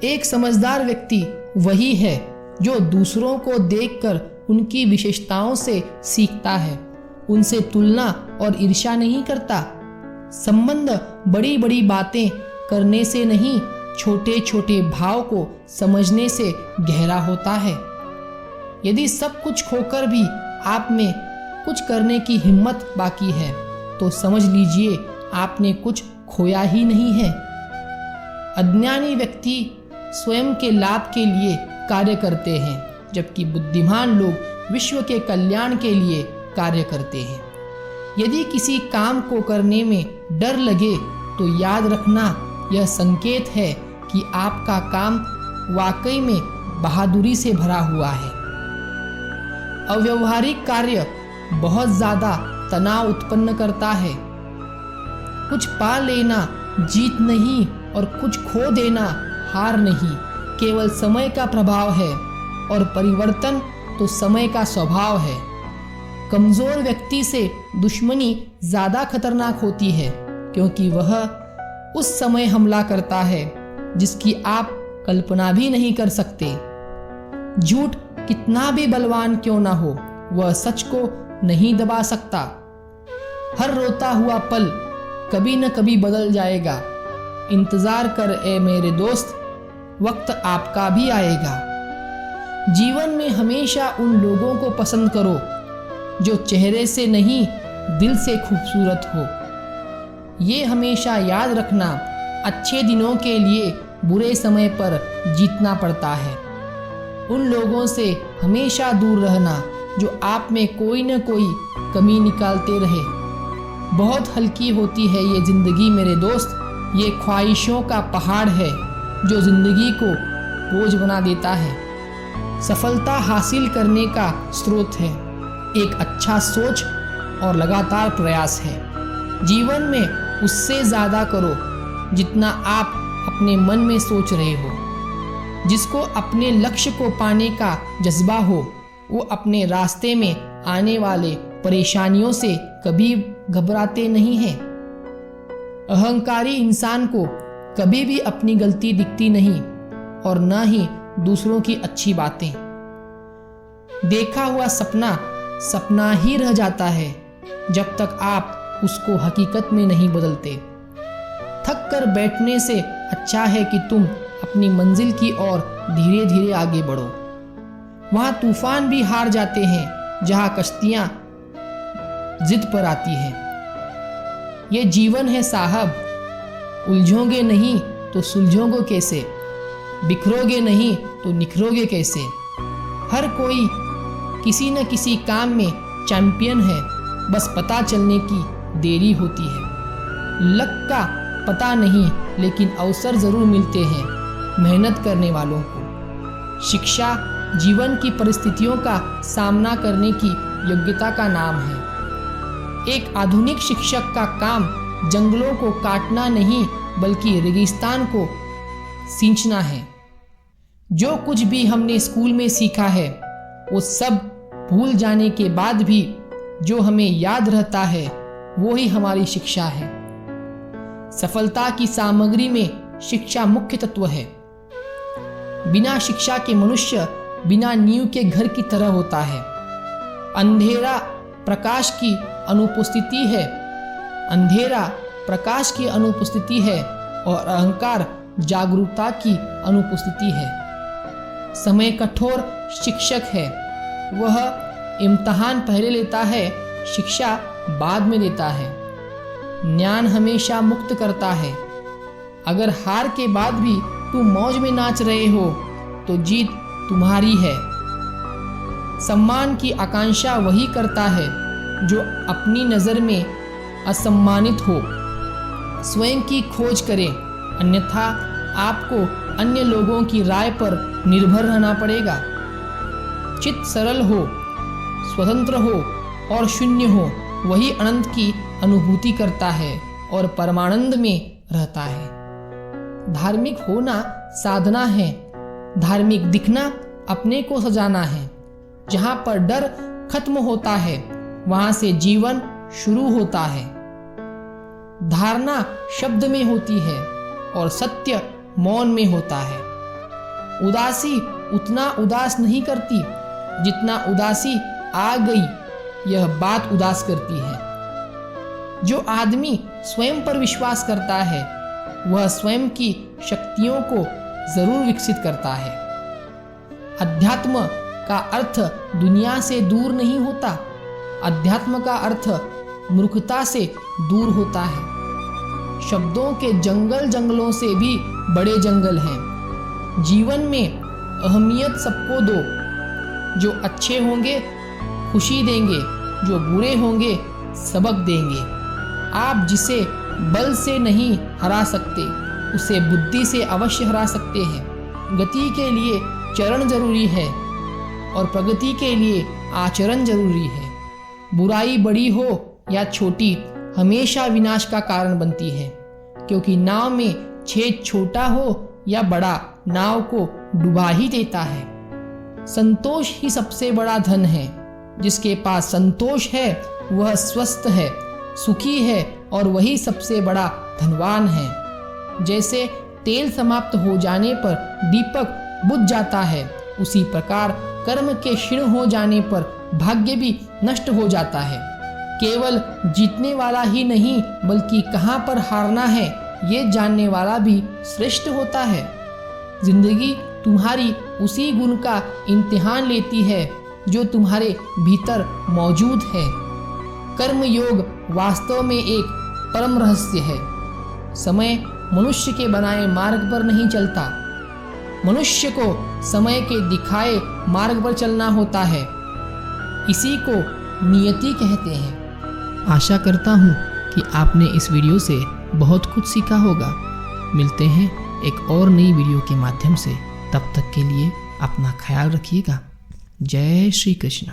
एक समझदार व्यक्ति वही है जो दूसरों को देखकर उनकी विशेषताओं से सीखता है, उनसे तुलना और ईर्ष्या नहीं करता। संबंध बड़ी बड़ी बातें करने से नहीं, छोटे छोटे भाव को समझने से गहरा होता है। यदि सब कुछ खोकर भी आप में कुछ करने की हिम्मत बाकी है तो समझ लीजिए आपने कुछ खोया ही नहीं है। अज्ञानी व्यक्ति स्वयं के लाभ के लिए कार्य करते हैं, जबकि बुद्धिमान लोग विश्व के कल्याण के लिए कार्य करते हैं। यदि किसी काम को करने में डर लगे तो याद रखना यह संकेत है कि आपका काम वाकई में बहादुरी से भरा हुआ है। अव्यवहारिक कार्य बहुत ज़्यादा तनाव उत्पन्न करता है। कुछ पा लेना जीत नहीं और कुछ खो देना हार नहीं, केवल समय का प्रभाव है और परिवर्तन तो समय का स्वभाव है। कमज़ोर व्यक्ति से दुश्मनी ज़्यादा खतरनाक होती है, क्योंकि वह उस समय हमला करता है जिसकी आप कल्पना भी नहीं कर सकते। झूठ कितना भी बलवान क्यों ना हो, वह सच को नहीं दबा सकता। हर रोता हुआ पल कभी न कभी बदल जाएगा। इंतजार कर ए मेरे दोस्त, वक्त आपका भी आएगा। जीवन में हमेशा उन लोगों को पसंद करो जो चेहरे से नहीं दिल से खूबसूरत हो। ये हमेशा याद रखना, अच्छे दिनों के लिए बुरे समय पर जीतना पड़ता है। उन लोगों से हमेशा दूर रहना जो आप में कोई न कोई कमी निकालते रहे। बहुत हल्की होती है ये ज़िंदगी मेरे दोस्त, ये ख्वाहिशों का पहाड़ है जो ज़िंदगी को बोझ बना देता है। सफलता हासिल करने का स्रोत है एक अच्छा सोच और लगातार प्रयास है। जीवन में उससे ज़्यादा करो जितना आप अपने मन में सोच रहे हो। जिसको अपने लक्ष्य को पाने का जज्बा हो, वो अपने रास्ते में आने वाले परेशानियों से कभी घबराते नहीं हैं। अहंकारी इंसान को कभी भी अपनी गलती दिखती नहीं और न ही दूसरों की अच्छी बातें। देखा हुआ सपना सपना ही रह जाता है जब तक आप उसको हकीकत में नहीं बदलते। थक कर बैठने से अच्छा है कि तुम अपनी मंजिल की ओर धीरे धीरे आगे बढ़ो। वहां तूफान भी हार जाते हैं जहां कश्तियां जिद पर आती हैं। ये जीवन है साहब, उलझोगे नहीं तो सुलझोगे कैसे, बिखरोगे नहीं तो निखरोगे कैसे। हर कोई किसी न किसी काम में चैंपियन है, बस पता चलने की देरी होती है। लक का पता नहीं, लेकिन अवसर जरूर मिलते हैं मेहनत करने वालों को। शिक्षा जीवन की परिस्थितियों का सामना करने की योग्यता का नाम है। एक आधुनिक शिक्षक का काम जंगलों को काटना नहीं, बल्कि रेगिस्तान को सींचना है। जो कुछ भी हमने स्कूल में सीखा है वो सब भूल जाने के बाद भी जो हमें याद रहता है वो ही हमारी शिक्षा है। सफलता की सामग्री में शिक्षा मुख्य तत्व है। बिना शिक्षा के मनुष्य बिना नींव के घर की तरह होता है। अंधेरा प्रकाश की अनुपस्थिति है, अंधेरा प्रकाश की अनुपस्थिति है और अहंकार जागरूकता की अनुपस्थिति है। समय कठोर शिक्षक है, वह इम्तिहान पहले लेता है, शिक्षा बाद में देता है। ज्ञान हमेशा मुक्त करता है। अगर हार के बाद भी तुम मौज में नाच रहे हो तो जीत तुम्हारी है। सम्मान की आकांक्षा वही करता है जो अपनी नज़र में असम्मानित हो। स्वयं की खोज करें, अन्यथा आपको अन्य लोगों की राय पर निर्भर रहना पड़ेगा। चित्त सरल हो, स्वतंत्र हो और शून्य हो, वही अनंत की अनुभूति करता है और परमानंद में रहता है। धार्मिक होना साधना है, धार्मिक दिखना अपने को सजाना है। जहाँ पर डर खत्म होता है वहाँ से जीवन शुरू होता है। धारणा शब्द में होती है और सत्य मौन में होता है। उदासी उतना उदास नहीं करती जितना उदासी आ गई यह बात उदास करती है। जो आदमी स्वयं पर विश्वास करता है वह स्वयं की शक्तियों को जरूर विकसित करता है। अध्यात्म का अर्थ दुनिया से दूर नहीं होता, अध्यात्म का अर्थ मूर्खता से दूर होता है। शब्दों के जंगल जंगलों से भी बड़े जंगल हैं। जीवन में अहमियत सबको दो। जो अच्छे होंगे खुशी देंगे, जो बुरे होंगे सबक देंगे। आप जिसे बल से नहीं हरा सकते उसे बुद्धि से अवश्य हरा सकते हैं। गति के लिए चरण जरूरी है और प्रगति के लिए आचरण जरूरी है। बुराई बड़ी हो या छोटी हमेशा विनाश का कारण बनती है, क्योंकि नाव में छेद छोटा हो या बड़ा नाव को डुबा ही देता है। संतोष ही सबसे बड़ा धन है। जिसके पास संतोष है वह स्वस्थ है, सुखी है और वही सबसे बड़ा धनवान है। जैसे तेल समाप्त हो जाने पर दीपक बुझ जाता है, उसी प्रकार कर्म के क्षीण हो जाने पर भाग्य भी नष्ट हो जाता है। केवल जीतने वाला ही नहीं बल्कि कहाँ पर हारना है ये जानने वाला भी श्रेष्ठ होता है। जिंदगी तुम्हारी उसी गुण का इम्तिहान लेती है जो तुम्हारे भीतर मौजूद है। कर्म योग वास्तव में एक परम रहस्य है। समय मनुष्य के बनाए मार्ग पर नहीं चलता, मनुष्य को समय के दिखाए मार्ग पर चलना होता है। इसी को नियति कहते हैं। आशा करता हूँ कि आपने इस वीडियो से बहुत कुछ सीखा होगा। मिलते हैं एक और नई वीडियो के माध्यम से। तब तक के लिए अपना ख्याल रखिएगा। जय श्री कृष्ण।